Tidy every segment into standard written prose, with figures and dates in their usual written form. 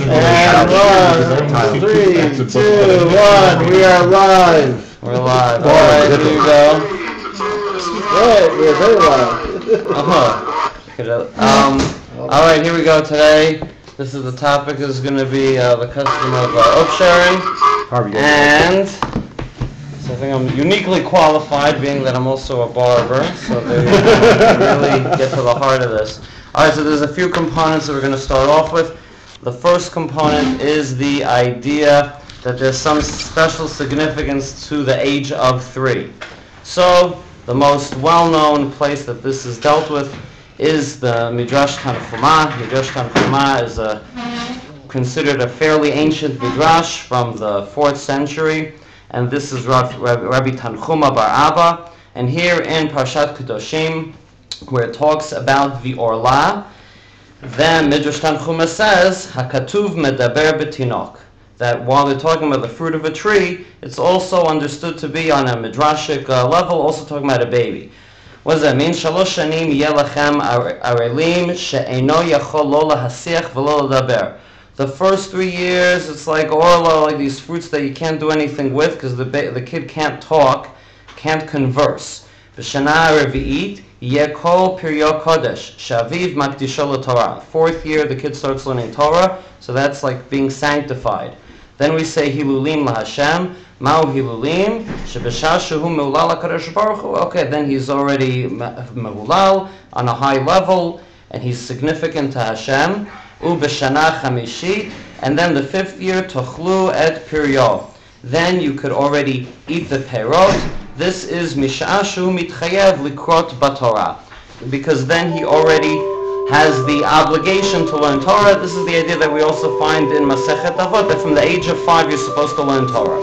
And 1, 3, 2, 1. We are live. We're live. All right, here we go. Right, we're very live. All right, here we go. Today, this is the topic is going to be the custom of Upsherin, and so I think I'm uniquely qualified, being that I'm also a barber. So there you go. Really get to the heart of this. All right, so there's a few components that we're going to start off with. The first component is the idea that there's some special significance to the age of 3. So the most well-known place that this is dealt with is the Midrash Tanchuma. Midrash Tanchuma is considered a fairly ancient Midrash from the 4th century, and this is Rabbi Tanchuma bar Abba. And here in Parshat Kedoshim, where it talks about the Orla, then Midrash Tanchuma says, HaKatuv medaber b'tinok, that while they're talking about the fruit of a tree, it's also understood to be on a midrashic level, also talking about a baby. What does that mean? Shalosh shanim yeh lachem arelim she'eino yachol lo lahasiach v'lo ledaber. The first 3 years, it's like orla, like these fruits that you can't do anything with because the kid can't talk, can't converse. V'shana revi'it yeh kol piryo kodesh shaviv makdisho l'Torah. 4th year, the kid starts learning Torah, so that's like being sanctified. Then we say Hilulim LaHashem. Ma'u Hilulim shebeshah shehu meulal HaKadosh Baruch Hu. Okay, then he's already meulal on a high level, and he's significant to Hashem. B'shana chamishit, and then the 5th year, tochlu et piryo. Then you could already eat the perot. This is mish'ah shu mitchayev likrot b'Torah, because then he already has the obligation to learn Torah. This is the idea that we also find in Masechet Avot, that from the age of 5 you're supposed to learn Torah.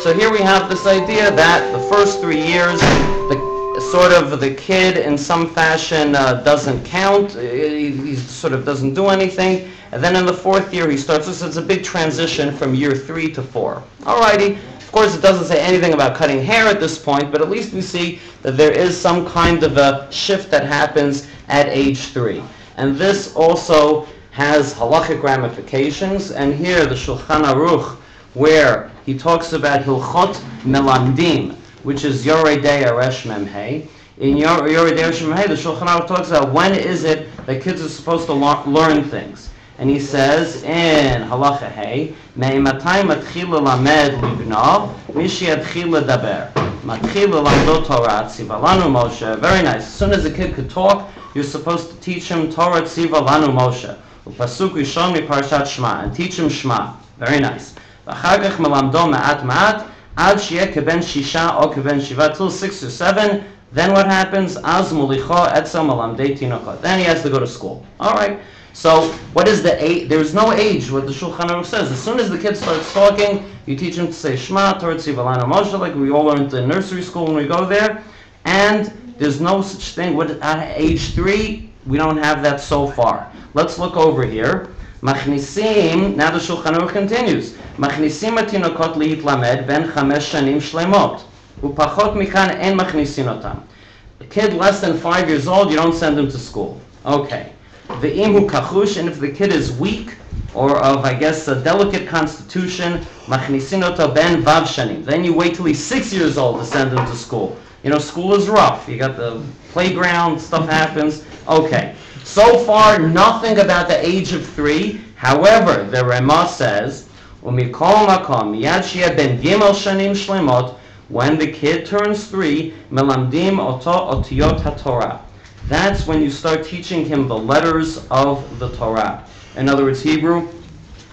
So here we have this idea that the first 3 years, the kid in some fashion doesn't count, he sort of doesn't do anything, and then in the 4th year he starts, so it's a big transition from year 3 to 4. Alrighty, of course it doesn't say anything about cutting hair at this point, but at least we see that there is some kind of a shift that happens at age 3. And this also has halachic ramifications, and here the Shulchan Aruch, where he talks about Hilchot Melamdim, which is Yorei Dei Aresh Memhei. In Yorei Dei Aresh Memhei, the Shulchan Aruch talks about when is it that kids are supposed to learn things. And he says in Halacha Hey, Me'imatay matchil lamed libno, mishi yatchil ledaber. Matchil lamdo Torah, tziva lanu Moshe. Very nice. As soon as a kid could talk, you're supposed to teach him Torah tziva lanu Moshe. Upasuk rishon mi Parshat Shema, and teach him Shema. Very nice. V'achar kach melamdo ma'at ma'at, ad sheyeh keben shisha or keben shiva, till 6 or 7. Then what happens? Az mulicho etzel melamdei tinokot. Then he has to go to school. All right. So what is the age? There's no age, what the Shulchan Aruch says. As soon as the kid starts talking, you teach him to say Shema, Torah tziva lanu Moshe, like we all learned in nursery school when we go there. And there's no such thing. At age 3, we don't have that so far. Let's look over here. Machnisim, now the Shulchan Aruch continues. Machnisim atinokot liitlamed ben 5 shanim shlemot. Upachot mikan en machnisin otam. A kid less than 5 years old, you don't send him to school. Okay. Ve'im hu kachush, and if the kid is weak, or of, I guess, a delicate constitution, machnisin oto ben vav shanim. Then you wait till he's 6 years old to send him to school. You know, school is rough. You got the playground, stuff happens. Okay. So far, nothing about the age of 3. However, the Rema says, "Umikol makom miyad sheyeh ben gimel shanim shlemot." When the kid turns 3, melamdim oto otiyot haTorah. That's when you start teaching him the letters of the Torah. In other words, Hebrew,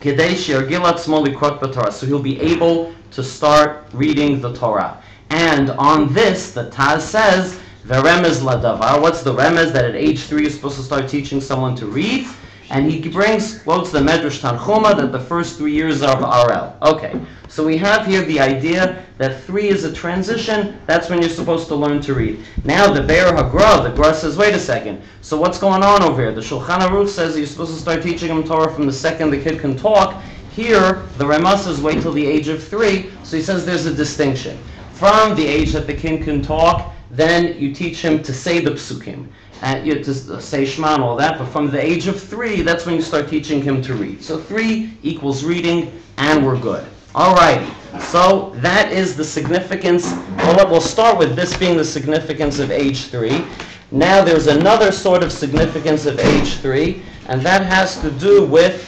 kedei she'yargil atzmo likrot b'Torah. So he'll be able to start reading the Torah. And on this, the Taz says, Veremez ladavar. What's the remez? That at age 3 you're supposed to start teaching someone to read. And he quotes the Medrash Tanchuma that the first 3 years are of RL. Okay, so we have here the idea that 3 is a transition. That's when you're supposed to learn to read. Now the Be'er HaGra, the Gra says, wait a second. So what's going on over here? The Shulchan Aruch says you're supposed to start teaching him Torah from the second the kid can talk. Here, the Ramah says wait till the age of 3. So he says there's a distinction. From the age that the kid can talk then you teach him to say the psukim. And you to say Shema and all that, but from the age of 3, that's when you start teaching him to read. So 3 equals reading, and we're good. Alrighty, so that is the significance. Well, we'll start with this being the significance of age 3. Now there's another sort of significance of age 3, and that has to do with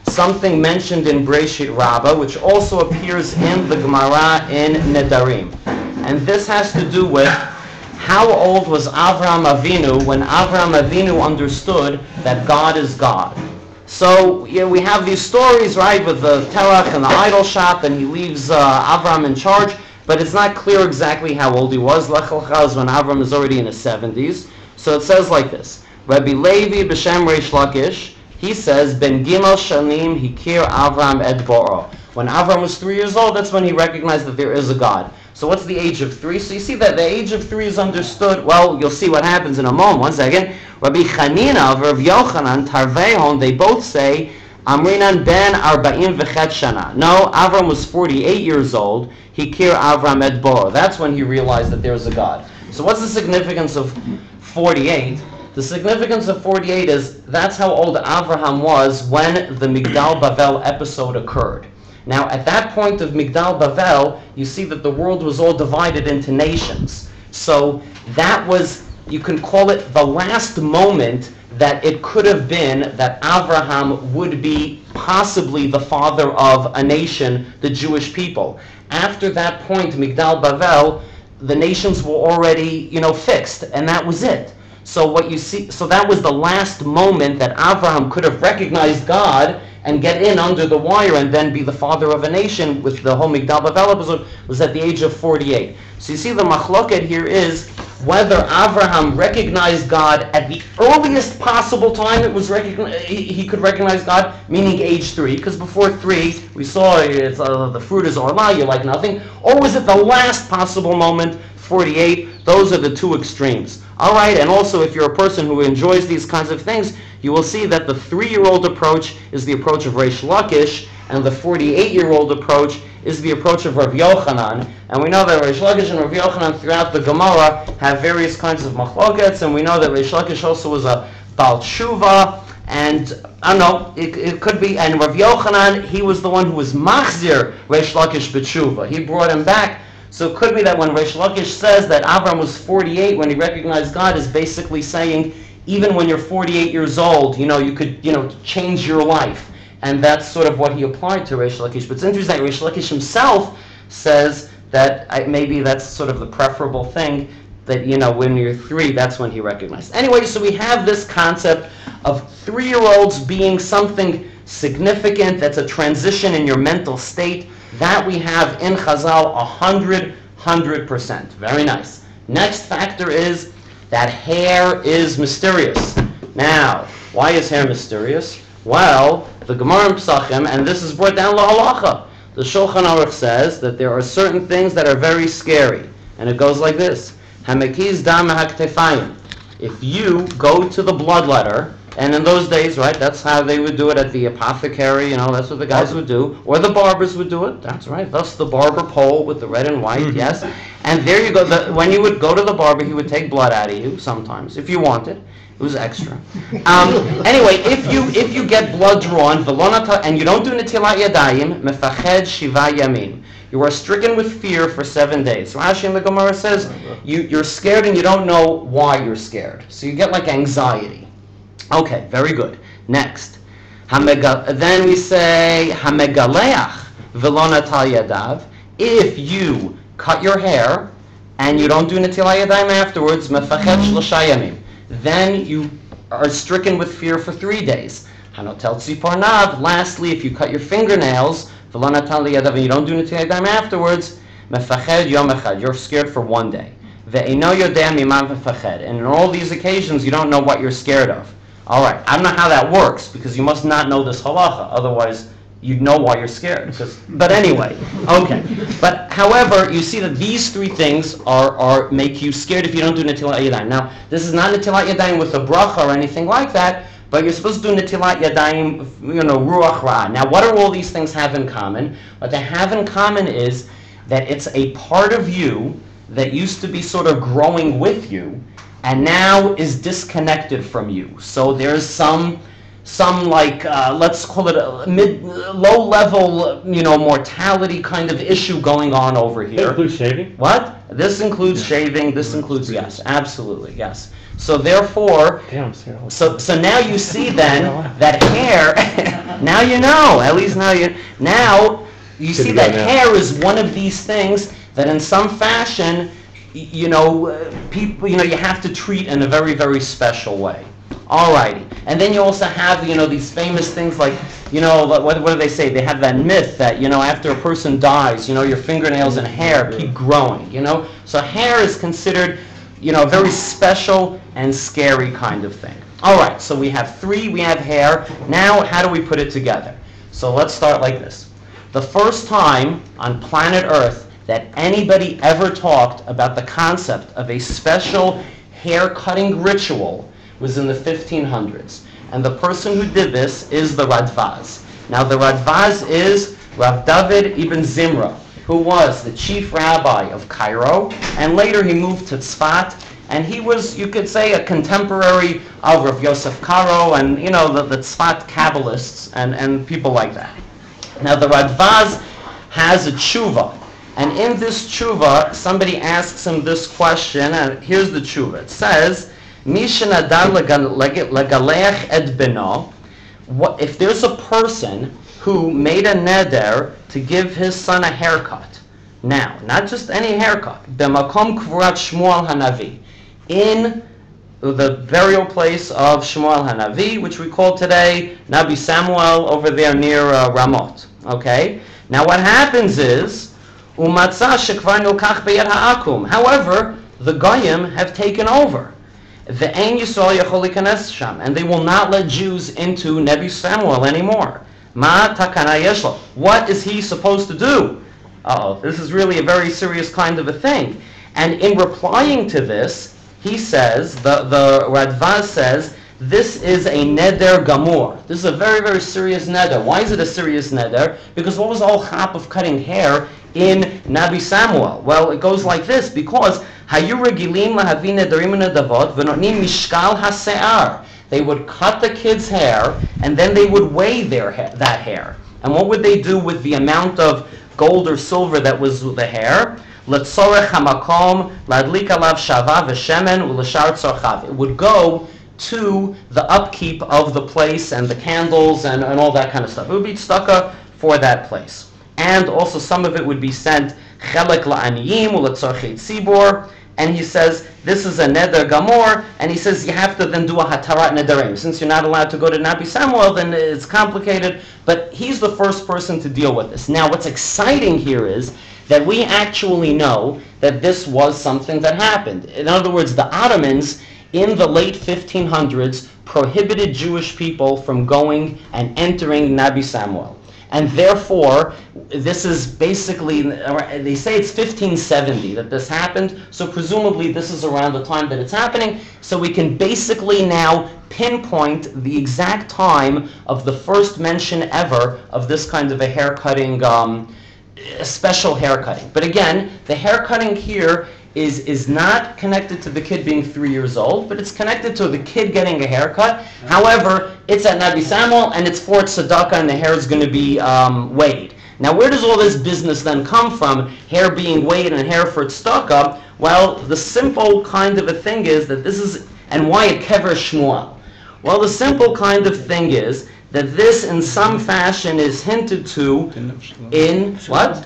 something mentioned in Breshit Rabbah, which also appears in the Gemara in Nedarim. And this has to do with how old was Avraham Avinu when Avraham Avinu understood that God is God. So we have these stories, right, with the Terach and the idol shop, and he leaves Avraham in charge, but it's not clear exactly how old he was. Lech Lecha is when Avraham is already in his 70s. So it says like this: Rabbi Levi b'shem Reish Lakish, he says, Ben Gimel Shanim Hikir Avraham et Boro. When Avraham was 3 years old, that's when he recognized that there is a God. So what's the age of 3? So you see that the age of 3 is understood. Well, you'll see what happens in a moment. One second. Rabbi Chanina of Rav Yochanan Tarvehon, they both say, Amrinan ben Arba'im v'chet shana. No, Avram was 48 years old. Hikir Avram et Boro. That's when he realized that there's a God. So what's the significance of 48? The significance of 48 is that's how old Avraham was when the Migdal Bavel episode occurred. Now, at that point of Migdal Bavel, you see that the world was all divided into nations. So that was, you can call it the last moment that it could have been that Avraham would be possibly the father of a nation, the Jewish people. After that point, Migdal Bavel, the nations were already, fixed, and that was it. So what you see, so that was the last moment that Avraham could have recognized God and get in under the wire and then be the father of a nation with the whole Migdal Bavel episode, was at the age of 48. So you see the machloket here is whether Avraham recognized God at the earliest possible time it was he could recognize God, meaning age 3, because before 3 we saw it's, the fruit is orla, you're like nothing, or was it the last possible moment, 48? Those are the two extremes. All right, and also if you're a person who enjoys these kinds of things, you will see that the 3-year-old approach is the approach of Reish Lakish, and the 48-year-old approach is the approach of Rav Yochanan. And we know that Reish Lakish and Rav Yochanan throughout the Gemara have various kinds of machlokets, and we know that Reish Lakish also was a Baal Tshuva, and I don't know, it could be, and Rav Yochanan, he was the one who was Machzir Reish Lakish b'tshuva. He brought him back. So it could be that when Reish Lakish says that Avram was 48 when he recognized God, is basically saying, even when you're 48 years old, you could, change your life. And that's sort of what he applied to Reish Lakish. But it's interesting that Reish Lakish himself says that maybe that's sort of the preferable thing, that, when you're 3, that's when he recognized. Anyway, so we have this concept of 3-year-olds being something significant, that's a transition in your mental state. That we have in Chazal 100%. Very nice. Next factor is that hair is mysterious. Now, why is hair mysterious? Well, the Gemara in Pesachim, and this is brought down lahalacha. The Shulchan Aruch says that there are certain things that are very scary. And it goes like this. Hamekiz dam haktefayim. If you go to the bloodletter, and in those days, right, that's how they would do it at the apothecary, that's what the guys would do. Or the barbers would do it, that's right. Thus the barber pole with the red and white, yes. And there you go. When you would go to the barber, he would take blood out of you sometimes, if you wanted. It was extra. Anyway, if you get blood drawn, and you don't do netilat yadayim, mefached shiva yamin. You are stricken with fear for 7 days. Rashi in the Gemara says you're scared and you don't know why you're scared. So you get like anxiety. Okay, very good. Next. Then we say, Hamegaleach v'lo natal yadav. If you cut your hair and you don't do netilat yadayim afterwards, mefached shlosha yamim, then you are stricken with fear for 3 days. Hanotel tzipornav. Lastly, if you cut your fingernails, v'lo natal yadav, and you don't do netilat yadayim afterwards, mefached yom echad, you're scared for 1 day. Ve'eno yodeh mimam mefached. And in all these occasions, you don't know what you're scared of. All right, I don't know how that works, because you must not know this halacha. Otherwise, you'd know why you're scared. But anyway, okay. But however, you see that these 3 things are make you scared if you don't do netilat yadayim. Now, this is not netilat yadayim with a bracha or anything like that, but you're supposed to do netilat yadayim, ruach ra. Now, what do all these things have in common? What they have in common is that it's a part of you that used to be sort of growing with you and now is disconnected from you. So there's some like, let's call it a low-level, mortality kind of issue going on over here. That includes shaving? What? This includes shaving. This includes, yes, absolutely, yes. So therefore, so now you see then that hair, now you know, at least now you see that hair is one of these things that in some fashion, people, you have to treat in a very, very special way. Alrighty. And then you also have, these famous things like, what do they say? They have that myth that, after a person dies, your fingernails and hair keep growing, So hair is considered, a very special and scary kind of thing. Alright, so we have hair. Now, how do we put it together? So let's start like this. The first time on planet Earth that anybody ever talked about the concept of a special hair cutting ritual was in the 1500s. And the person who did this is the Radvaz. Now the Radvaz is Rav David ibn Zimra, who was the chief rabbi of Cairo, and later he moved to Tzfat, and he was, you could say, a contemporary of Rav Yosef Karo and, the Tzfat Kabbalists and people like that. Now the Radvaz has a tshuva, and in this tshuva, somebody asks him this question, and here's the tshuva. It says, if there's a person who made a neder to give his son a haircut, now, not just any haircut, b'makom kvurat Shmuel Hanavi, in the burial place of Shmuel Hanavi, which we call today Nabi Samuel, over there near Ramot. Okay? Now what happens is, umatzah shekvar nilkach b'yad ha'akum. However, the Goyim have taken over. Ve'en Yisrael yachol likanes sham, and they will not let Jews into Nabi Samuel anymore. Ma takana yeshlo. What is he supposed to do? This is really a very serious kind of a thing. And in replying to this, he says, the Radvaz says, this is a neder gamur. This is a very, very serious neder. Why is it a serious neder? Because what was the whole chap of cutting hair in Nabi Samuel? Well, it goes like this, because hayu regilim lahavi nederim nedavot v'notnim mishkal hase'ar. They would cut the kid's hair, and then they would weigh that hair. And what would they do with the amount of gold or silver that was the hair? Letzorech hamakom ladlik alav shava v'shemen u'lashar tzorchav. It would go to the upkeep of the place and the candles and all that kind of stuff. It would be tzedakah for that place. And also some of it would be sent chelek la'aniyim u'letzorchei tzibor. And he says, this is a neder gamor, and he says you have to then do a hatarat nederim. Since you're not allowed to go to Nabi Samuel, then it's complicated, but he's the first person to deal with this. Now what's exciting here is that we actually know that this was something that happened. In other words, the Ottomans in the late 1500s prohibited Jewish people from going and entering Nabi Samuel. And therefore, this is basically, they say it's 1570 that this happened, so presumably this is around the time that it's happening, so we can basically now pinpoint the exact time of the first mention ever of this kind of a haircutting, special haircutting. But again, the haircutting here is not connected to the kid being 3 years old, but it's connected to the kid getting a haircut. However, it's at Nabi Samuel, and it's for tzedakah, and the hair is going to be weighed. Now, where does all this business then come from, hair being weighed and hair for tzedakah? Well, the simple kind of a thing is that this is, and why a kever Shmuel? Well, the simple kind of thing is that this in some fashion is hinted to in what?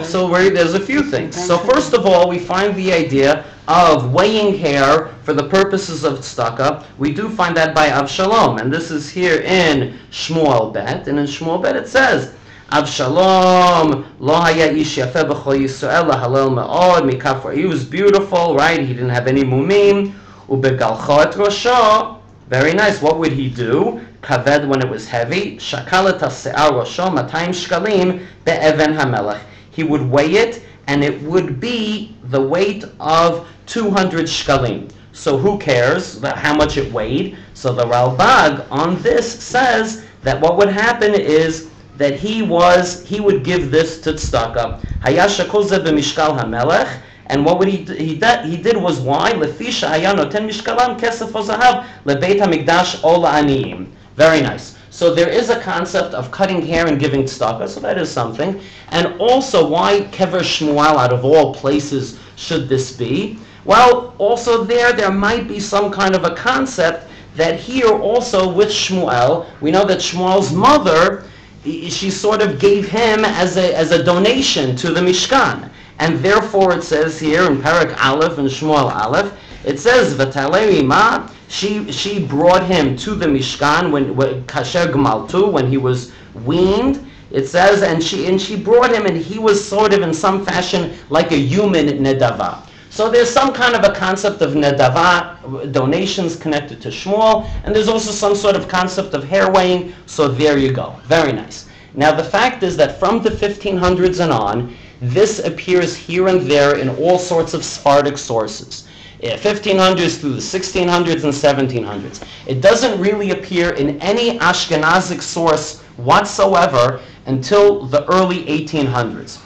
So there's a few things. So first of all, we find the idea of weighing hair for the purposes of tzedakah. We do find that by Avshalom, and this is here in Shmuel Bet, and in Shmuel Bet it says, Avshalom lo haya ish yafeh b'chol Yisrael lahalel me'od mikafar. He was beautiful, right? He didn't have any mumim. Ubegalcho et rosho. Very nice. What would he do? Kaved, when it was heavy. Shakalat ha'se'ar rosho 200 shkalim be'even hamelech. He would weigh it, and it would be the weight of 200 shkalim. So who cares how much it weighed? So the Ralbag on this says that what would happen is that he would give this to tzedakah. Hayashakol ze b'mishkal hamelech, And what would he did was why? Lefisha haya noten mishkalam kesef o zahav lebeit hamikdash o la'aniyim. Very nice. So there is a concept of cutting hair and giving tzedakah, so that is something. And also, why Kever Shmuel, out of all places, should this be? Well, also there might be some kind of a concept that here also with Shmuel, we know that Shmuel's mother, she sort of gave him as a donation to the Mishkan. And therefore it says here in Parak Aleph and Shmuel Aleph, it says, V'talei ma, she brought him to the Mishkan when Kasher Gmaltu, when he was weaned. It says, and she brought him, and he was sort of in some fashion like a human nedava. So there's some kind of a concept of nedava, donations connected to Shmuel, and there's also some sort of concept of hair weighing, so there you go. Very nice. Now the fact is that from the 1500s and on, this appears here and there in all sorts of Sephardic sources. 1500s through the 1600s and 1700s. It doesn't really appear in any Ashkenazic source whatsoever until the early 1800s.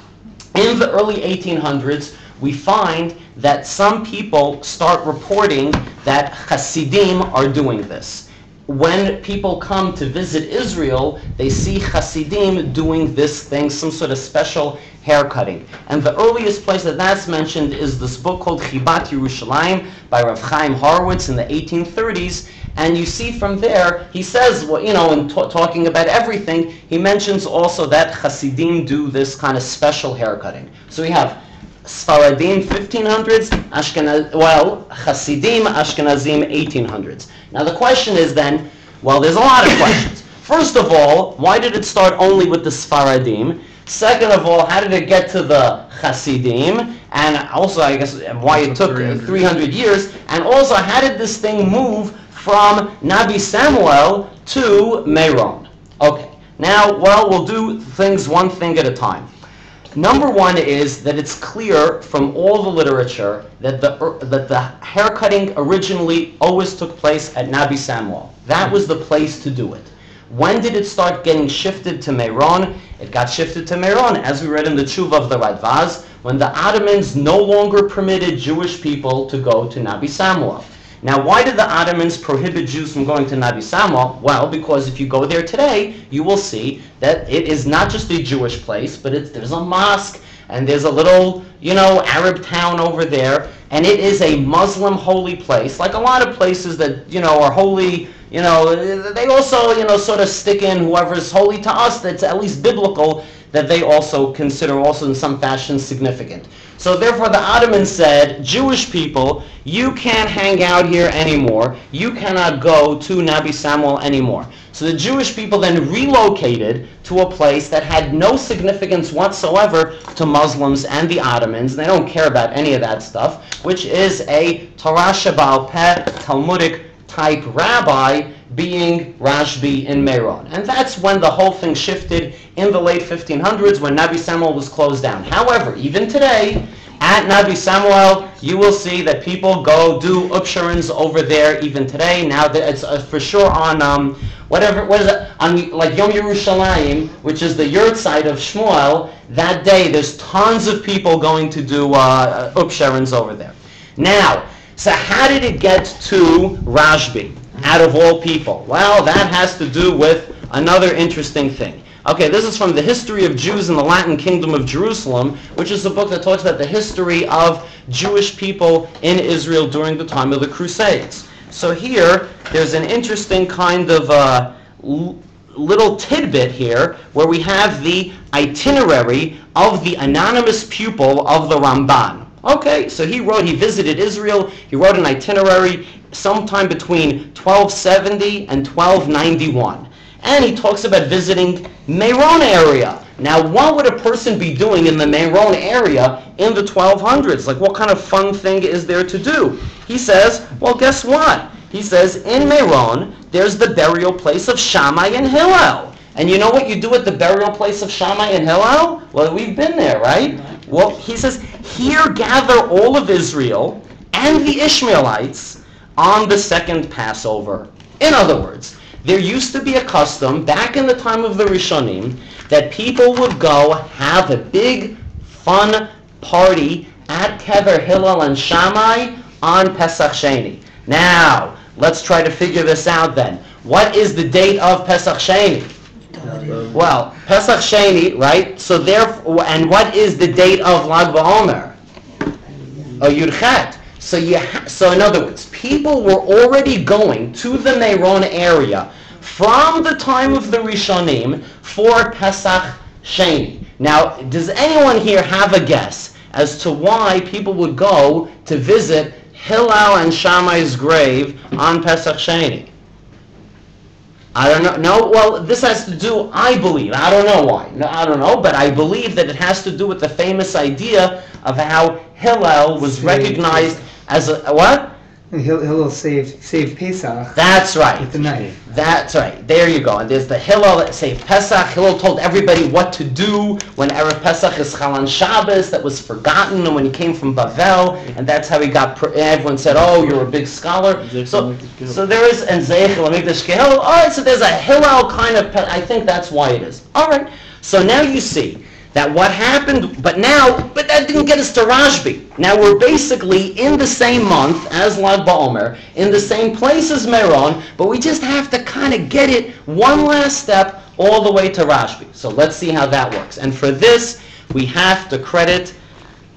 In the early 1800s, we find that some people start reporting that Hasidim are doing this. When people come to visit Israel, they see Hasidim doing this thing, some sort of special haircutting. And the earliest place that that's mentioned is this book called Chibat Yerushalayim by Rav Chaim Horowitz in the 1830s. And you see from there, he says, well, in talking about everything, he mentions also that Hasidim do this kind of special haircutting. So we have Sfaradim 1500s, Hasidim, Ashkenazim 1800s. Now the question is then, well, there's a lot of questions. First of all, why did it start only with the Sfaradim? Second of all, how did it get to the Hasidim? And also, I guess, why it took 300 years. And also, how did this thing move from Nabi Samuel to Meron? Okay, now, well, we'll do things one thing at a time. Number one is that it's clear from all the literature that the haircutting originally always took place at Nabi Samuel. That was the place to do it. When did it start getting shifted to Meron? It got shifted to Meron, as we read in the Tshuva of the Radvaz, when the Ottomans no longer permitted Jewish people to go to Nabi Samuel. Now, why did the Ottomans prohibit Jews from going to Nabi Samuel? Well, because if you go there today, you will see that it is not just a Jewish place, but there's a mosque, and there's a little, Arab town over there, and it is a Muslim holy place, like a lot of places that, are holy. They also, sort of stick in whoever's holy to us, that's at least biblical, that they also consider also in some fashion significant. So therefore the Ottomans said, Jewish people, you can't hang out here anymore. You cannot go to Nabi Samuel anymore. So the Jewish people then relocated to a place that had no significance whatsoever to Muslims and the Ottomans. They don't care about any of that stuff, which is a Torah Sheba'al Peh Talmudic type rabbi being Rashbi in Meron. And that's when the whole thing shifted in the late 1500s when Nabi Samuel was closed down. However, even today, at Nabi Samuel, you will see that people go do Upsherins over there even today. Now it's for sure on on like Yom Yerushalayim, which is the yurt side of Shmuel. That day, there's tons of people going to do Upsherins over there. Now, so how did it get to Rashbi, out of all people? Well, that has to do with another interesting thing. Okay, this is from the History of Jews in the Latin Kingdom of Jerusalem, which is a book that talks about the history of Jewish people in Israel during the time of the Crusades. So here, there's an interesting kind of little tidbit here, where we have the itinerary of the anonymous pupil of the Ramban. Okay, so he visited Israel, he wrote an itinerary sometime between 1270 and 1291. And he talks about visiting Meron area. Now, what would a person be doing in the Meron area in the 1200s? Like, what kind of fun thing is there to do? He says, well, guess what? He says, in Meron, there's the burial place of Shammai and Hillel. And you know what you do at the burial place of Shammai and Hillel? Well, we've been there, right? Well, he says, here gather all of Israel and the Ishmaelites on the second Passover. In other words, there used to be a custom back in the time of the Rishonim that people would go have a big, fun party at Kever Hillel and Shammai on Pesach Sheni. Now, let's try to figure this out then. What is the date of Pesach Sheni? Well, Pesach Sheni, right? So therefore, and what is the date of Lag BaOmer? Yud Chet. So in other words, people were already going to the Meron area from the time of the Rishonim for Pesach Sheni. Now, does anyone here have a guess as to why people would go to visit Hillel and Shammai's grave on Pesach Sheni? I don't know. No, well, this has to do, I believe, I don't know why. No, I don't know, but I believe that it has to do with the famous idea of how Hillel was recognized as a, what? Hillel saved Pesach. That's right. With the knife. That's right. There you go. And there's the Hillel that saved Pesach. Hillel told everybody what to do when Erev Pesach is Chalan Shabbos that was forgotten, and when he came from Bavel, and that's how he got. Everyone said, "Oh, you're a big scholar." So there is and Zeichel Amigdash Hillel. All right. So there's a Hillel kind of. I think that's why it is. All right. So now you see that what happened, but that didn't get us to Rashbi. Now we're basically in the same month as Lag BaOmer, in the same place as Meron, but we just have to kind of get it one last step all the way to Rashbi. So let's see how that works. And for this, we have to credit,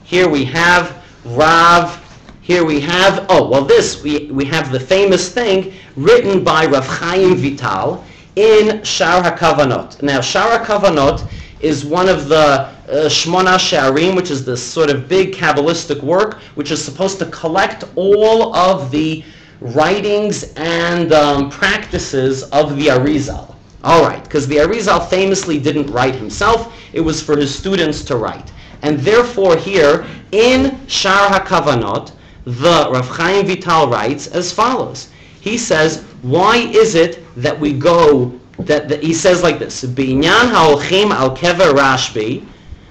here we have Rav, here we have, we have the famous thing written by Rav Chaim Vital in Shar HaKavanot. Now Shar HaKavanot is one of the Shmona She'arim, which is this sort of big Kabbalistic work, which is supposed to collect all of the writings and practices of the Arizal. All right, because the Arizal famously didn't write himself. It was for his students to write. And therefore here, in Shar HaKavanot, the Rav Chaim Vital writes as follows. He says, why is it that we go that he says like this: B'inyan ha'olchim al kever Rashbi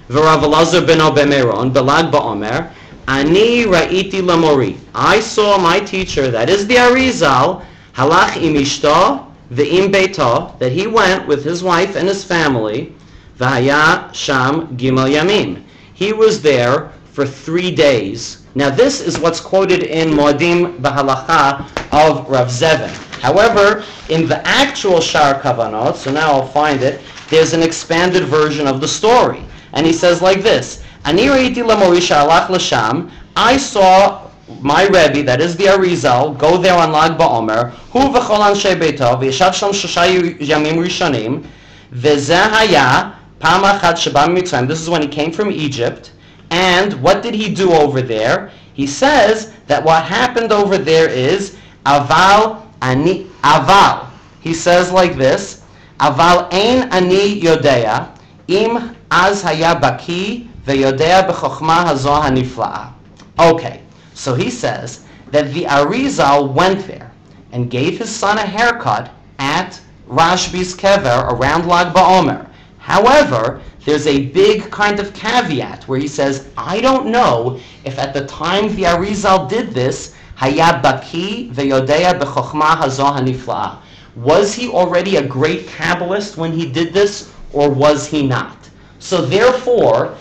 v'Rav Elazar beno b'Meron b'Lag BaOmer ani ra'iti lamori. I saw my teacher, that is the Arizal, halach im ishto v'im beito, that he went with his wife and his family, v'haya sham gimel yamim. He was there for 3 days. Now this is what's quoted in Moedim B'Halacha of Rav Zevin. However, in the actual Shar Kavanot, so now I'll find it, there's an expanded version of the story. And he says like this: Ani reiti lamori shalach l'sham. I saw my Rebbe, that is the Arizal, go there on Lag BaOmer, hu v'chol anshe beito, v'yeshav sham shosha yamim rishonim, v'zeh haya pam achat sheba mitzrayim. This is when he came from Egypt. And what did he do over there? He says that what happened over there is aval. He says like this: Aval ein ani yodea im az haya baki veyodea b'chokhma hazo hanifla'a. Okay, so he says that the Arizal went there and gave his son a haircut at Rashbi's kever around Lag BaOmer. However, there's a big kind of caveat where he says, I don't know if at the time the Arizal did this, Haya baki veyodea b'chokhma hazo hanifla'a. Was he already a great Kabbalist when he did this, or was he not? So therefore,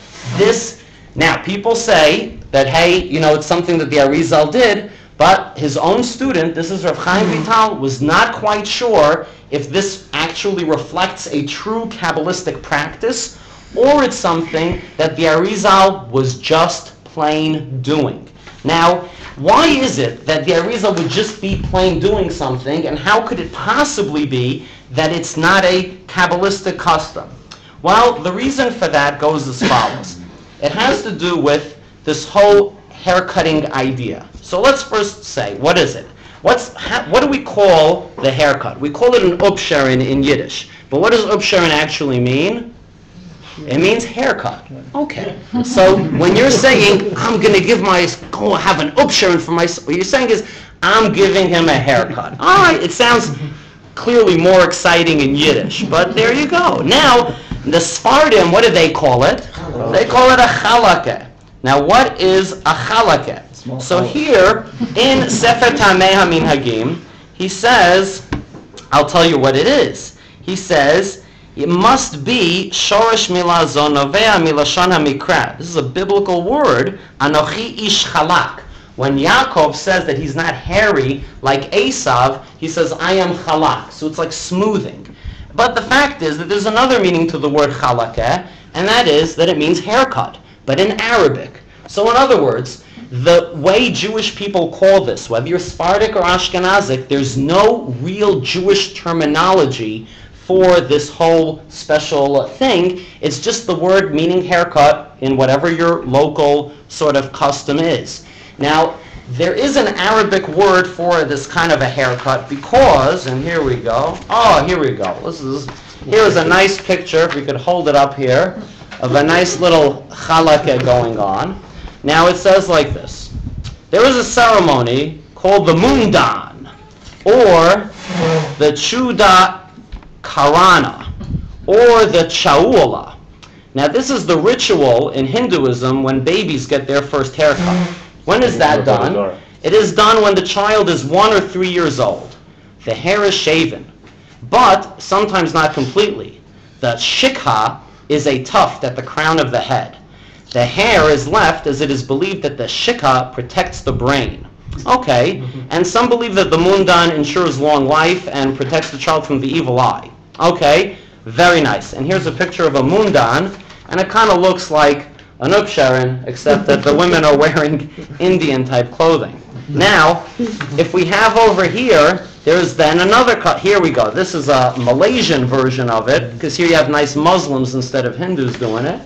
now people say that, hey, it's something that the Arizal did, but his own student, this is Rav Chaim Vital, was not quite sure if this actually reflects a true Kabbalistic practice, or it's something that the Arizal was just plain doing. Now, why is it that the Arizal would just be plain doing something, and how could it possibly be that it's not a Kabbalistic custom? Well, the reason for that goes as follows. It has to do with this whole haircutting idea. So let's first say, what is it? What do we call the haircut? We call it an Upsherin in Yiddish. But what does Upsherin actually mean? It means haircut. Okay. So when you're saying, I'm going to have an Upsherin for my son, what you're saying is, I'm giving him a haircut. All right, it sounds clearly more exciting in Yiddish, but there you go. Now, the Sfardim, what do they call it? They call it a chalakeh. Now, what is a chalakeh? So here, in Sefer Tamei HaMinhagim, he says, I'll tell you what it is. He says, it must be Shoresh Milah Zo Novea Milashon HaMikra. This is a biblical word, Anochi Ish Chalak. When Yaakov says that he's not hairy like Esav, he says, I am chalak. So it's like smoothing. But the fact is that there's another meaning to the word chalakeh, and that is that it means haircut, but in Arabic. So in other words, the way Jewish people call this, whether you're Sephardic or Ashkenazic, there's no real Jewish terminology for this whole special thing. It's just the word meaning haircut in whatever your local sort of custom is. Now, there is an Arabic word for this kind of a haircut because, and here we go. Oh, here we go. Here's a nice picture, if we could hold it up here, of a nice little chalakeh going on. Now, it says like this. There is a ceremony called the Mundan, or the Chuda Karana, or the Chaula. Now, this is the ritual in Hinduism when babies get their first haircut. When is that done? It is done when the child is 1 or 3 years old. The hair is shaven, but sometimes not completely. The shikha is a tuft at the crown of the head. The hair is left as it is believed that the shikha protects the brain. Okay, and some believe that the mundan ensures long life and protects the child from the evil eye. Okay, very nice. And here's a picture of a mundan, and it kind of looks like an Upsherin, except that the women are wearing Indian-type clothing. Now, if we have over here, there's then another cut. Here we go. This is a Malaysian version of it, because here you have nice Muslims instead of Hindus doing it.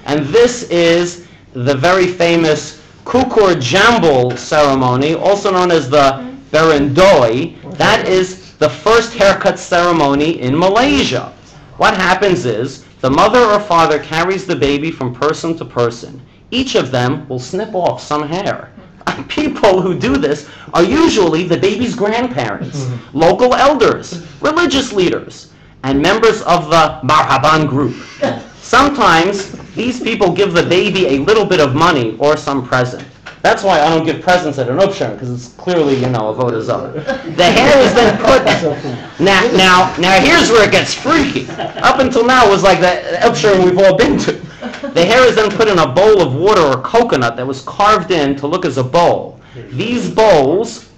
And this is the very famous Kukur Jambul ceremony, also known as the Berendoi. That is the first haircut ceremony in Malaysia. What happens is, the mother or father carries the baby from person to person. Each of them will snip off some hair. People who do this are usually the baby's grandparents, local elders, religious leaders, and members of the Marhaban group. Sometimes these people give the baby a little bit of money or some present. That's why I don't give presents at an Upsherin, because it's clearly, a Avodah Zarah. The hair is then put... Now, here's where it gets freaky. Up until now, it was like the Upsherin we've all been to. The hair is then put in a bowl of water or coconut that was carved in to look as a bowl. These bowls,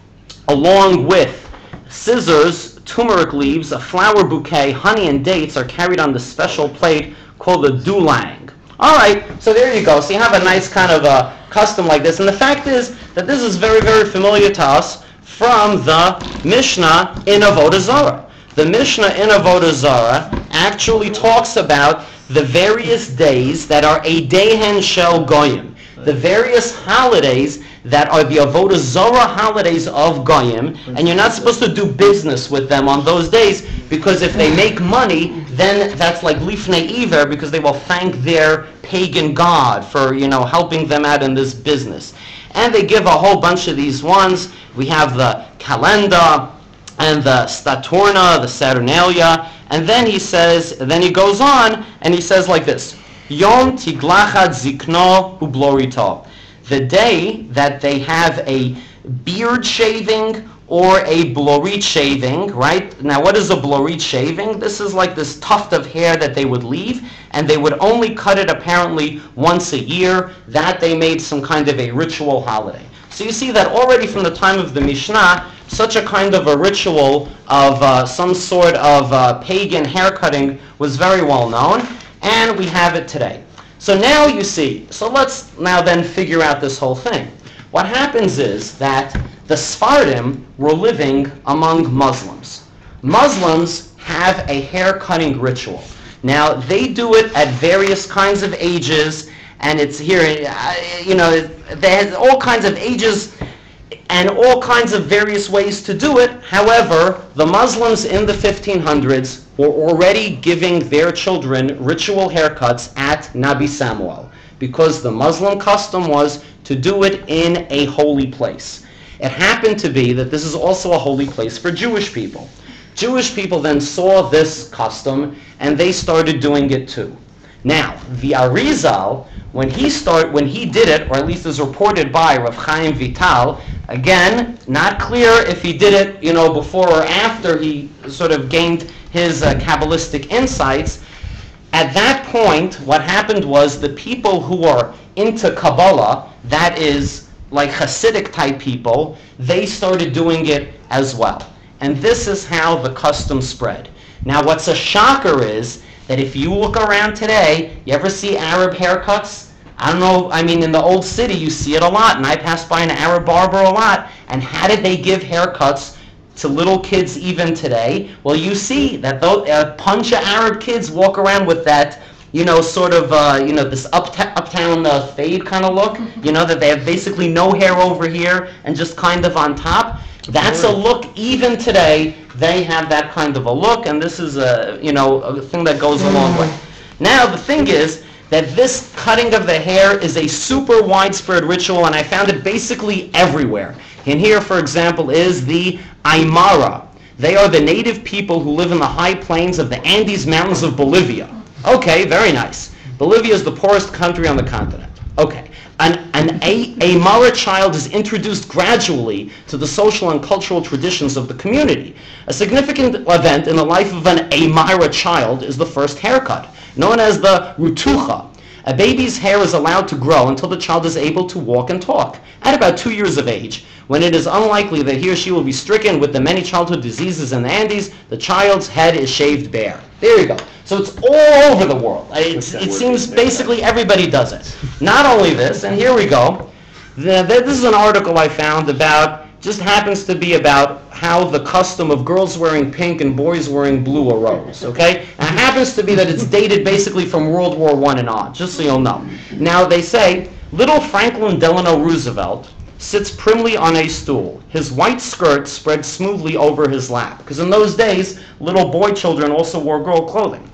along with scissors, turmeric leaves, a flower bouquet, honey, and dates, are carried on the special plate called the dulang. All right, so there you go. So you have a nice kind of a custom like this. And the fact is that this is very, very familiar to us from the Mishnah in Avodah Zarah. The Mishnah in Avodah Zarah actually talks about the various days that are a Dehen Shel Goyim, the various holidays that are the Avodah Zarah holidays of Goyim, and you're not supposed to do business with them on those days, because if they make money, then that's like Lifnei Iver, because they will thank their pagan god for, helping them out in this business. And they give a whole bunch of these ones. We have the calendar and the staturna, the saturnalia, and then he goes on and he says like this: Yom tiglachat zikno ublorito. The day that they have a beard shaving or a blorit shaving, right? Now, what is a blorit shaving? This is like this tuft of hair that they would leave, and they would only cut it apparently once a year. That they made some kind of a ritual holiday. So you see that already from the time of the Mishnah, such a kind of a ritual of some sort of pagan haircutting was very well known, and we have it today. So now you see, so let's now then figure out this whole thing. What happens is that the Sephardim were living among Muslims. Muslims have a hair cutting ritual. Now, they do it at various kinds of ages, and it's here, there's all kinds of ages and all kinds of various ways to do it. However, the Muslims in the 1500s were already giving their children ritual haircuts at Nabi Samuel, because the Muslim custom was to do it in a holy place. It happened to be that this is also a holy place for Jewish people. Jewish people then saw this custom, and they started doing it too. Now, the Arizal, when he did it, or at least is reported by Rav Chaim Vital, again, not clear if he did it, before or after he sort of gained his Kabbalistic insights. At that point, what happened was the people who are into Kabbalah, that is like Hasidic type people, they started doing it as well. And this is how the custom spread. Now, what's a shocker is that if you look around today, you ever see Arab haircuts? I don't know, in the old city you see it a lot, and I pass by an Arab barber a lot. And how did they give haircuts to little kids even today? Well, you see that a bunch of Arab kids walk around with that, this uptown fade kind of look, that they have basically no hair over here and just kind of on top. That's a look even today. They have that kind of a look, and this is a thing that goes a long way. Now, the thing is that this cutting of the hair is a super widespread ritual, and I found it basically everywhere. And here, for example, is the Aymara. They are the native people who live in the high plains of the Andes Mountains of Bolivia. Okay, very nice. Bolivia is the poorest country on the continent. Okay. An Aymara child is introduced gradually to the social and cultural traditions of the community. A significant event in the life of an Aymara child is the first haircut, known as the rutucha. A baby's hair is allowed to grow until the child is able to walk and talk. At about 2 years of age, when it is unlikely that he or she will be stricken with the many childhood diseases in the Andes, the child's head is shaved bare. There you go. So it's all over the world. It seems basically everybody does it. Not only this, and here we go. This is an article I found just happens to be about how the custom of girls wearing pink and boys wearing blue arose, okay? And it happens to be that it's dated basically from World War I and on, just so you'll know. Now, they say, little Franklin Delano Roosevelt sits primly on a stool, his white skirt spread smoothly over his lap. Because in those days, little boy children also wore girl clothing.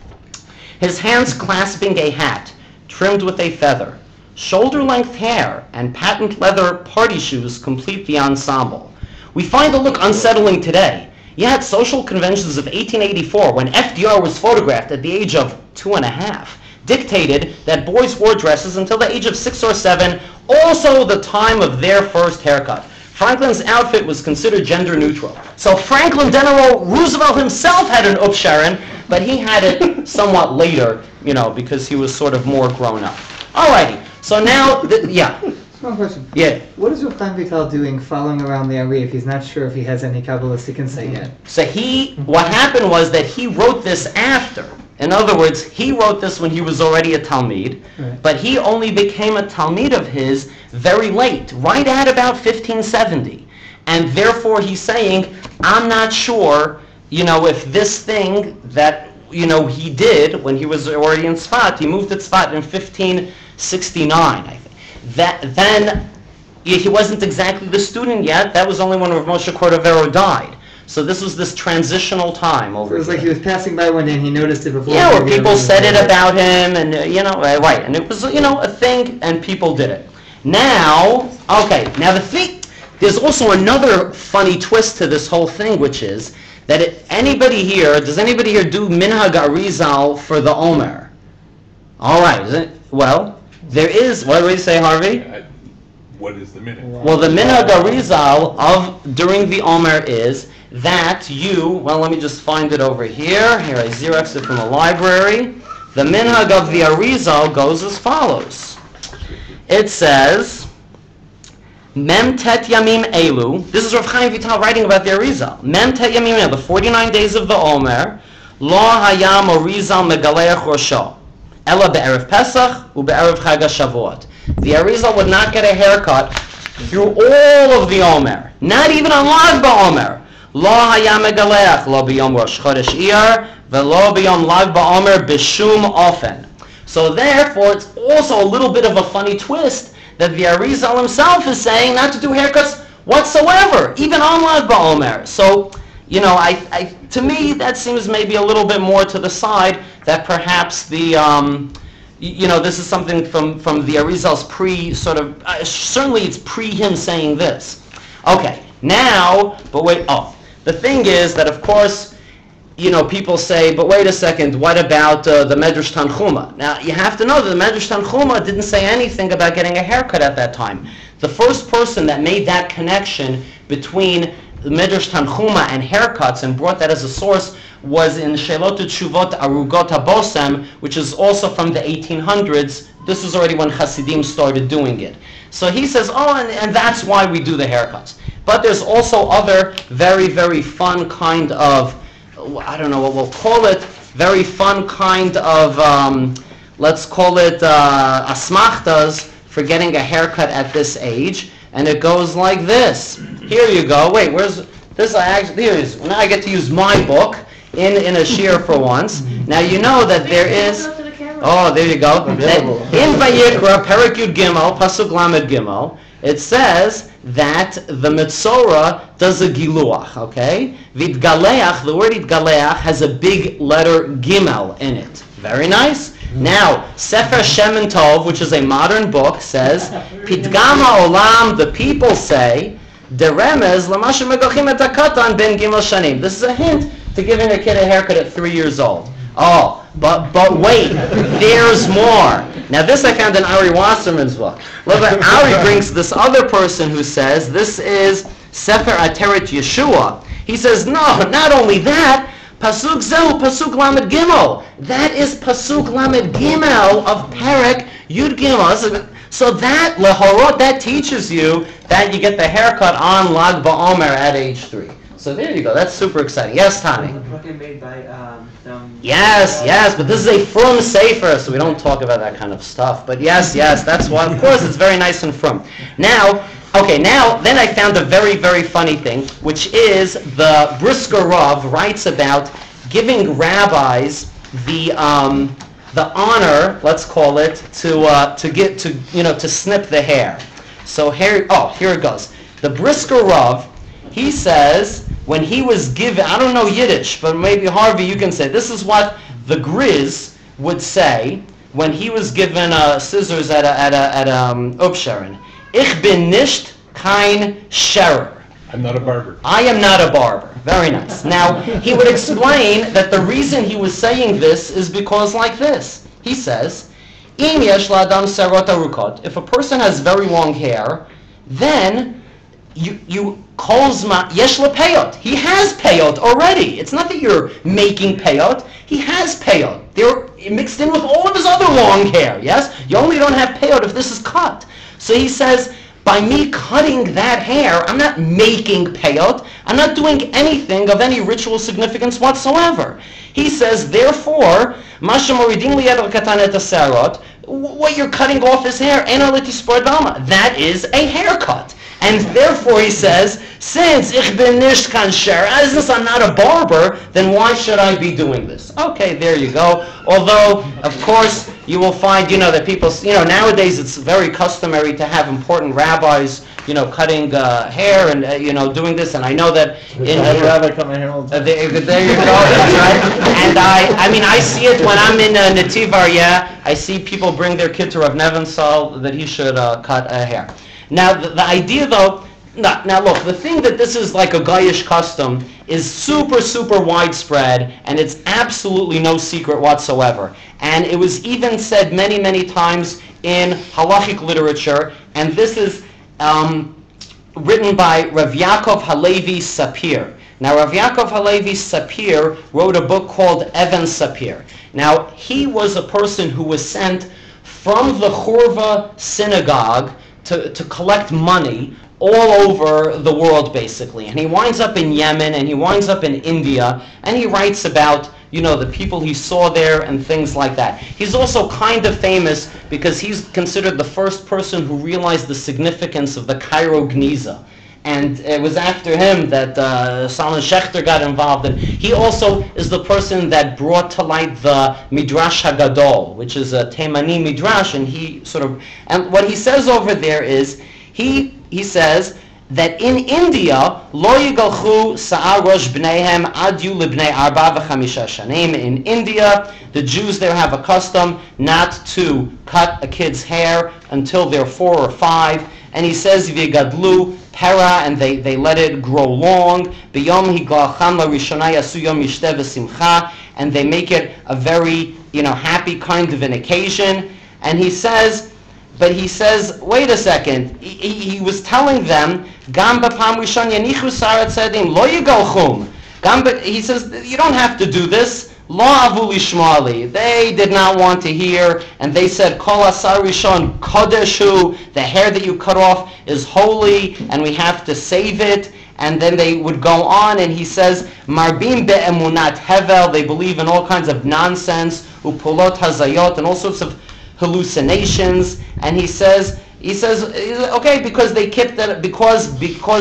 His hands clasping a hat, trimmed with a feather. Shoulder-length hair and patent leather party shoes complete the ensemble. We find the look unsettling today. Yet social conventions of 1884, when FDR was photographed at the age of 2.5, dictated that boys wore dresses until the age of 6 or 7, also the time of their first haircut. Franklin's outfit was considered gender neutral. So Franklin Delano Roosevelt himself had an Upsherin, but he had it somewhat later, because he was sort of more grown up. Alrighty, so now, Small question. Yeah. What is Rav Chaim Vital doing following around the Ari if he's not sure if he has any Kabbalistic insight yet? So what happened was that he wrote this after. In other words, he wrote this when he was already a Talmid, right. But he only became a Talmid of his very late, right at about 1570. And therefore he's saying, I'm not sure, if this thing that, he did when he was already in Tzfat, he moved to Tzfat in 1569, I think. Then he wasn't exactly the student yet. That was only when Rav Moshe Cordovero died. So this was this transitional time over here. It was here. like he was passing by one day and he noticed it before. Yeah, where people said it about him, and right. And it was, a thing, and people did it. Now, now there's also another funny twist to this whole thing, which is that does anybody here do Minhag Arizal for the Omer? All right. Well, there is. What do we say, Harvey? What is the minhag? Well, the Minhag Arizal during the Omer is that let me just find it over here. Here, I Xeroxed it from the library. The Minhag of the Arizal goes as follows. It says, Mem Tet Yamim Elu. This is Rav Chaim Vital writing about the Arizal. Mem Tet Yamim Elu, the 49 days of the Omer. Lo Hayam Arizal Megaleach Rosho. Ella be'erev Pesach u'be'erev Chag HaShavuot. The Arizal would not get a haircut through all of the Omer, not even on Lag BaOmer. Lo hayam megaleach, lo b'yom Rosh Chodesh Iyar, ve'lo b'yom Lag BaOmer b'shum ofen. So therefore, it's also a little bit of a funny twist that the Arizal himself is saying not to do haircuts whatsoever, even on Lag BaOmer. So, to me, that seems maybe a little bit more to the side that perhaps the, this is something from the Arizal's certainly it's pre him saying this. Okay, now, but wait, the thing is that, of course, people say, but wait a second, what about the Medrash Tanchuma? Now, you have to know that the Medrash Tanchuma didn't say anything about getting a haircut at that time. The first person that made that connection between the Medrash Tanchuma and haircuts and brought that as a source was in Shelot Tshuvot Arugot HaBosem, which is also from the 1800s. This is already when Hasidim started doing it. So he says, and that's why we do the haircuts. But there's also other very, very fun kind of, I don't know what we'll call it, very fun kind of, let's call it asmachtas for getting a haircut at this age. And it goes like this. Here you go. Wait, where's this? Here it is. Now I get to use my book in a shir for once. Now you know that there is. Oh, there you go. In Vayikra, Perek Yud Gimel, Pasuk Lamed Gimel, it says that the Metzora does a giluach. Okay, Vidgaleach. The word Vidgaleach has a big letter Gimel in it. Very nice. Now, Sefer Shemen Tov, which is a modern book, says, Pitgama Olam, the people say, Deremez Lamashu Megochim et HaKatan ben Gimel Shanim. This is a hint to giving a kid a haircut at 3 years old. Oh, but wait, there's more. Now this I found in Ari Wasserman's book. Look, Ari brings this other person who says, this is Sefer Ateret Yeshua. He says, no, not only that, Pasuk Zehu, Pasuk Lamed Gimel. That is Pasuk Lamed Gimel of Perek Yud Gimel. So that, Lehorot, that teaches you that you get the haircut on Lag BaOmer at age 3. So there you go. That's super exciting. Yes, Tani? Made by Yes, but this is a frum sefer, so we don't talk about that kind of stuff. But yes, that's why. Of course, it's very nice and frum. Now, then I found a very, very funny thing, which is the Brisker Rav writes about giving rabbis the honor, let's call it, to snip the hair. So here it goes. The Brisker Rav, he says when he was given, I don't know Yiddish, but maybe Harvey you can say, this is what the Grizz would say when he was given scissors at Upsherin. Ich bin nicht kein Scherer. I'm not a barber. I am not a barber. Very nice. Now, he would explain that the reason he was saying this is because like this. He says, Im yesh la'adam serot arukot. If a person has very long hair, then you kolzma yesh payot. He has payot already. It's not that you're making payot. He has payot. They're mixed in with all of his other long hair, yes? You only don't have payot if this is cut. So he says, by me cutting that hair, I'm not making payot. I'm not doing anything of any ritual significance whatsoever. He says, therefore, what you're cutting off his hair, that is a haircut. And therefore he says, since ich bin nicht kan sher, since I'm not a barber, then why should I be doing this? Okay, there you go. Although, of course, you will find, that people, nowadays it's very customary to have important rabbis, cutting hair and, doing this. And I know that in rabbi cut my hair all the time. there you go. That's right. And I see it when I'm in Netiv Aryeh. I see people bring their kid to Rav Nevensal that he should cut hair. Now, the idea, though, now look, the thing that this is like a Goyish custom is super, super widespread, and it's absolutely no secret whatsoever. And it was even said many, many times in halachic literature, and this is written by Rav Yaakov Halevi Sapir. Now, Rav Yaakov Halevi Sapir wrote a book called Even Sapir. Now, he was a person who was sent from the Churva synagogue to collect money all over the world, basically. And he winds up in Yemen, and he winds up in India, and he writes about, the people he saw there and things like that. He's also kind of famous because he's considered the first person who realized the significance of the Cairo Gniza. And it was after him that Salman Schechter got involved. And he also is the person that brought to light the Midrash Hagadol, which is a Taimani Midrash. And what he says over there is, he says that in India, Lo yigalchu sa'ar rosh bneihem ad yu libnei arba v'chamisha shanim. In India, the Jews there have a custom not to cut a kid's hair until they're 4 or 5. and he says v'gadlu para, and they let it grow long. B'yom higlachan la'rishonai asu yom yishteh v'simcha, and they make it a very happy kind of an occasion. And he says, wait a second. He was telling them, Gam b'pam rishon yanichu sarat sedim lo yigalchum. He says, you don't have to do this. Lo avu lishmali. They did not want to hear, and they said, Kol asar rishon kodeshu. The hair that you cut off is holy, and we have to save it. And then they would go on, and he says, Marbim be'emunat hevel. They believe in all kinds of nonsense, upulot hazayot, and all sorts of hallucinations. And he says, okay, because they kept that, because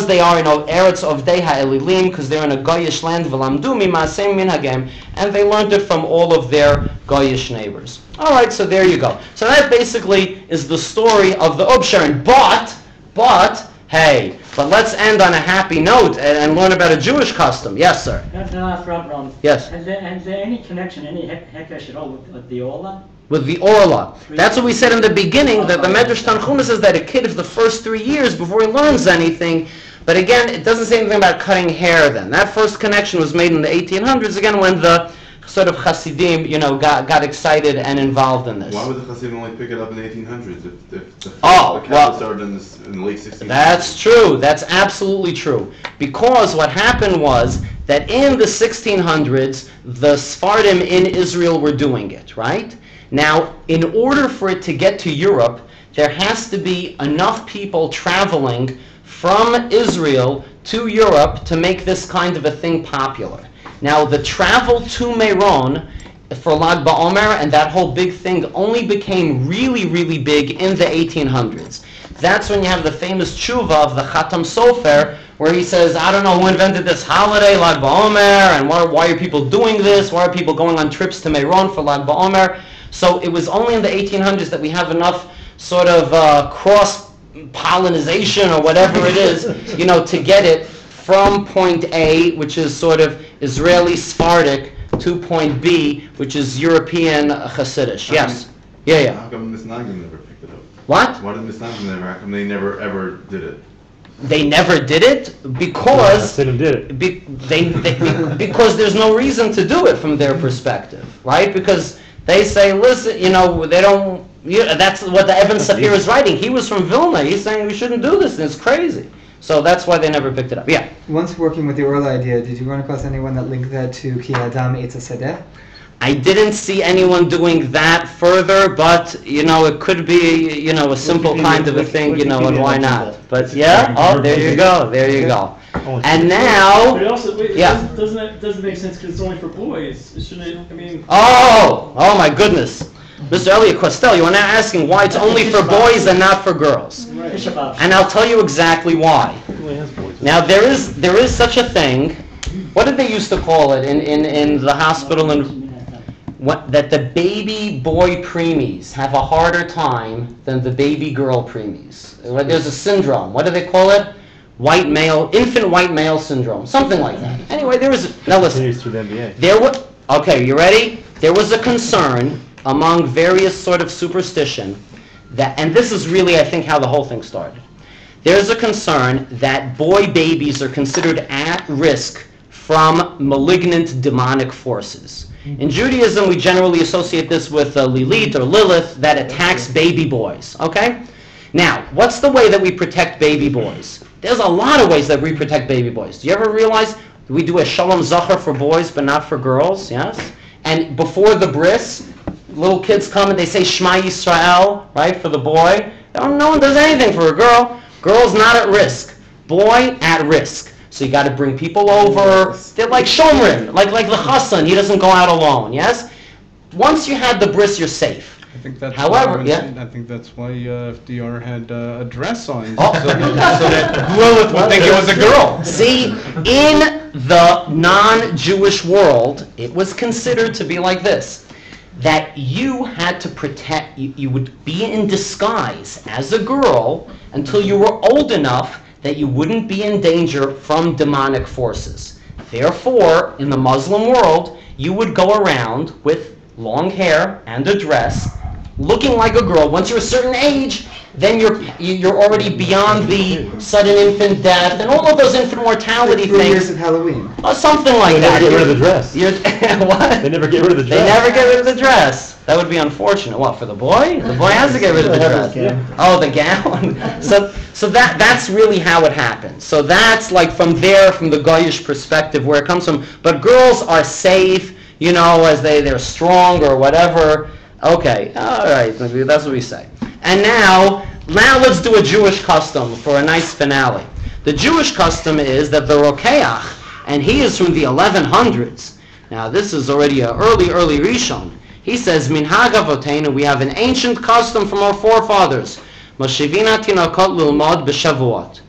they are in Eretz of Deha Elilim, because they're in a Goyish land, v'lamdu mimasem minhagem, and they learned it from all of their Goyish neighbors. All right, so there you go. So that basically is the story of the Upsherin. But let's end on a happy note and learn about a Jewish custom. Yes, sir. Yes. Is there any connection, any hekesh at all with the Ola? With the Orla. That's what we said in the beginning, that the Medrash Tanchuma says that a kid is the first 3 years before he learns anything. But again, it doesn't say anything about cutting hair then. That first connection was made in the 1800s, again, when the sort of Hasidim, got excited and involved in this. Why would the Hasidim only pick it up in the 1800s if the started in the late 1600s? That's true. That's absolutely true. Because what happened was that in the 1600s, the Sephardim in Israel were doing it, right? Now, in order for it to get to Europe, there has to be enough people traveling from Israel to Europe to make this kind of a thing popular. Now, the travel to Meron for Lag BaOmer and that whole big thing only became really, really big in the 1800s. That's when you have the famous tshuva of the Chatam Sofer, where he says, I don't know who invented this holiday, Lag BaOmer, and why are people doing this? Why are people going on trips to Meron for Lag BaOmer? So it was only in the 1800s that we have enough sort of cross-pollinization or whatever it is, to get it from point A, which is sort of Israeli Sephardic, to point B, which is European Hasidic. Yes? Yeah. How come Misnagim never picked it up? What? Why did Misnagim never? How come they never ever did it? They never did it because because there's no reason to do it from their perspective, right? Because they say, listen, they don't. That's what the Evan Safir is writing. He was from Vilna. He's saying we shouldn't do this, and it's crazy. So that's why they never picked it up. Yeah. Once working with the Orla idea, did you run across anyone that linked that to Ki Adam Eitz HaSadeh? I didn't see anyone doing that further, but it could be a simple kind of a thing, and why not? But yeah, there you go. And now, but also, yeah. Doesn't make sense because it's only for boys. Shouldn't it? Oh my goodness. Mr. Elliot Costello, you are now asking why it's only for boys and not for girls. Right. And I'll tell you exactly why. Now, there is such a thing. What did they used to call it in the hospital? That the baby boy preemies have a harder time than the baby girl preemies. There's a syndrome. What do they call it? Infant white male syndrome. Something like that. Anyway, now listen. Okay, you ready? There was a concern among various sort of superstition and this is really, I think, how the whole thing started. There's a concern that boy babies are considered at risk from malignant demonic forces. In Judaism, we generally associate this with Lilith or Lilith that attacks baby boys, okay? Now, what's the way that we protect baby boys? There's a lot of ways that we protect baby boys. Do you ever realize we do a Shalom Zachar for boys but not for girls, yes? And before the bris, little kids come and they say Shema Yisrael, right, for the boy. No one does anything for a girl. Girl's not at risk. Boy, at risk. So you got to bring people over. They're like Shomrin, like the Chassan. He doesn't go out alone, yes? Once you had the bris, you're safe. I think that's However, I think that's why FDR had a dress on, so that Lilith would think it was a girl. See, in the non-Jewish world, it was considered to be like this. That you had to protect, you would be in disguise as a girl until you were old enough that you wouldn't be in danger from demonic forces. Therefore, in the Muslim world, you would go around with long hair and a dress looking like a girl. Once you're a certain age, then you're already beyond the sudden infant death and all of those infant mortality Like 3 years things. of Halloween. Or something like They that. never get rid of the dress. What? They never get rid of the dress. They never get rid of the dress. That would be unfortunate. What, for the boy? The boy has to get rid of the dress. Oh, the gown. So that's really how it happens. So that's like from the Goyish perspective where it comes from. But girls are safe, as they're strong or whatever. Okay, all right, that's what we say. And now let's do a Jewish custom for a nice finale. The Jewish custom is that the Rokeach, and he is from the 1100s. Now this is already an early Rishon. He says, Minhag of Upsherin, we have an ancient custom from our forefathers. Moshivina tinakot lilmod b'shavuot.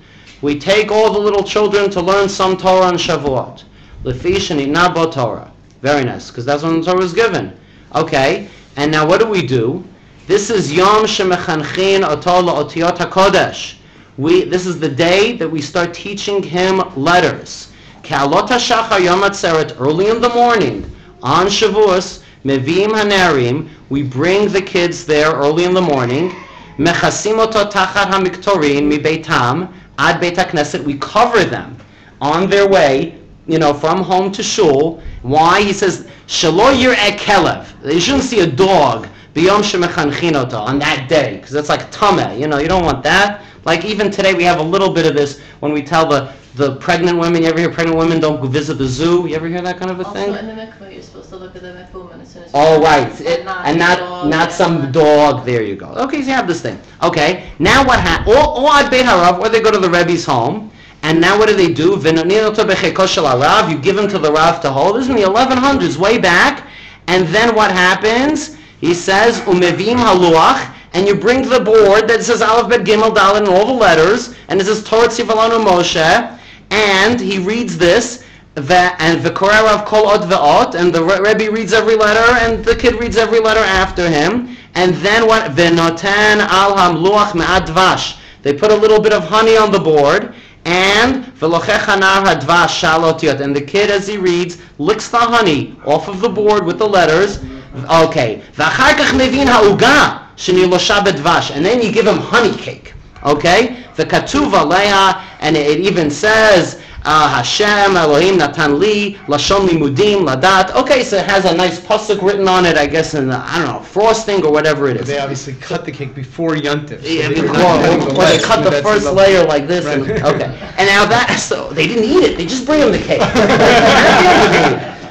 We take all the little children to learn some Torah on Shavuot. Lefi shenitna bo Torah. Very nice, because that's when the Torah was given. Okay, and now what do? This is Yom Shemechanchen Oto La'otiyot HaKodesh. This is the day that we start teaching him letters. Ke'alot HaShachar Yom Atzeret, early in the morning, on Shavuos, Meviim Hanarim, we bring the kids there early in the morning. Mechasim Oto Tachat HaMiktorin Mibeitam Ad Beit HaKnesset, we cover them on their way, from home to shul. Why? He says, Shelo Yir'eh Kelev. You shouldn't see a dog B'yom Shemechanchin Oto on that day, because that's like tameh. You don't want that. Like even today we have a little bit of this when we tell the pregnant women. You ever hear pregnant women don't go visit the zoo? You ever hear that kind of a thing? Also in the mikveh, you're supposed to look at the mikveh woman as soon as Oh, right. and not some dog. There you go. Okay, so you have this thing. Okay, now what happens? Or at Beit Harav, or they go to the Rebbe's home, and now what do? You give him to the Rav to hold. This is in the 1100s, way back. And then what happens? He says, Umevim haluach, and you bring the board that says Aleph Bet Gimel Dalet and all the letters, and it says Torah Tzivalanu Moshe, and he reads this, and V'koreh Rav Kol Ot Ve'ot, and the Rebbe reads every letter, and the kid reads every letter after him, and then what? V'noten al hamluach me'at dvash. They put a little bit of honey on the board, and V'lochech hanar hadvash shalotiyot, and the kid, as he reads, licks the honey off of the board with the letters. Okay, V'achar kach mevin ha'uga sheni losha bedvash, and then you give him honey cake. Okay, the katuv aleha, and it even says Hashem Elohim Natan Li Lashon Limudim Ladat. Okay, so it has a nice pasuk written on it, I guess, in frosting or whatever it is. They obviously cut the cake before Yontif. Yeah, or they cut the first layer like this. Right. Okay, and now so they didn't eat it. They just bring him the cake.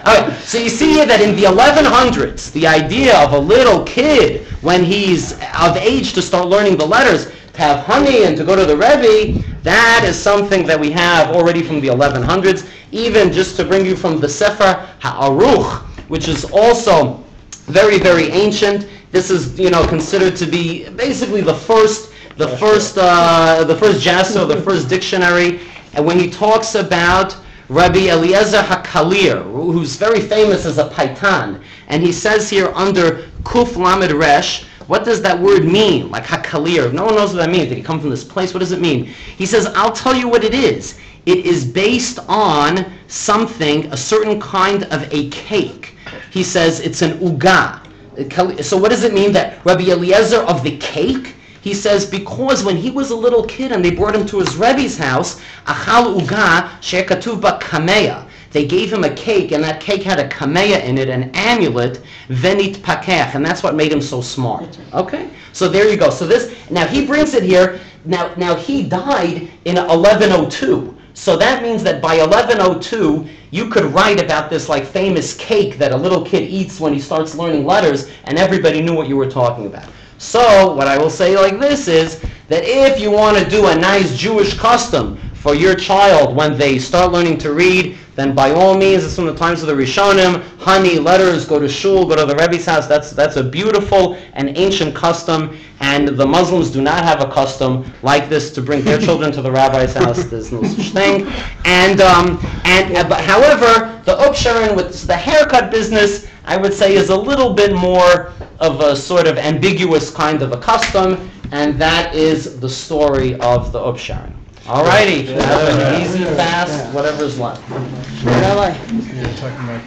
Okay, so you see here that in the 1100s, the idea of a little kid when he's of age to start learning the letters, to have honey and to go to the Rebbe, that is something that we have already from the 1100s. Even just to bring you from the Sefer Ha'aruch, which is also very, very ancient. This is, considered to be basically the first Jasso, the first dictionary. And when he talks about Rabbi Eliezer HaKalir, who's very famous as a Paitan, and he says here under Kuf Lamed Resh, what does that word mean? Like HaKalir. No one knows what that means. Did he come from this place? What does it mean? He says, I'll tell you what it is. It is based on something, a certain kind of a cake. He says it's an uga. So what does it mean that Rabbi Eliezer of the cake? He says because when he was a little kid and they brought him to his Rebbe's house, achal uga she'katuv ba kameya. They gave him a cake, and that cake had a kameya in it, an amulet, venit pakech, and that's what made him so smart. Okay? So there you go. So now he brings it here. Now he died in 1102. So that means that by 1102, you could write about this like famous cake that a little kid eats when he starts learning letters, and everybody knew what you were talking about. So what I will say like this is that if you want to do a nice Jewish custom for your child when they start learning to read, then by all means, it's from the times of the Rishonim, honey, letters, go to shul, go to the Rebbe's house. That's a beautiful and ancient custom, and the Muslims do not have a custom like this to bring their children to the rabbi's house. There's no such thing. But however, the Upsherin with the haircut business, I would say, is a little bit more of a sort of ambiguous kind of a custom, and that is the story of the Upsherin. Alrighty, have an easy, fast, whatever's left. Yeah, talking about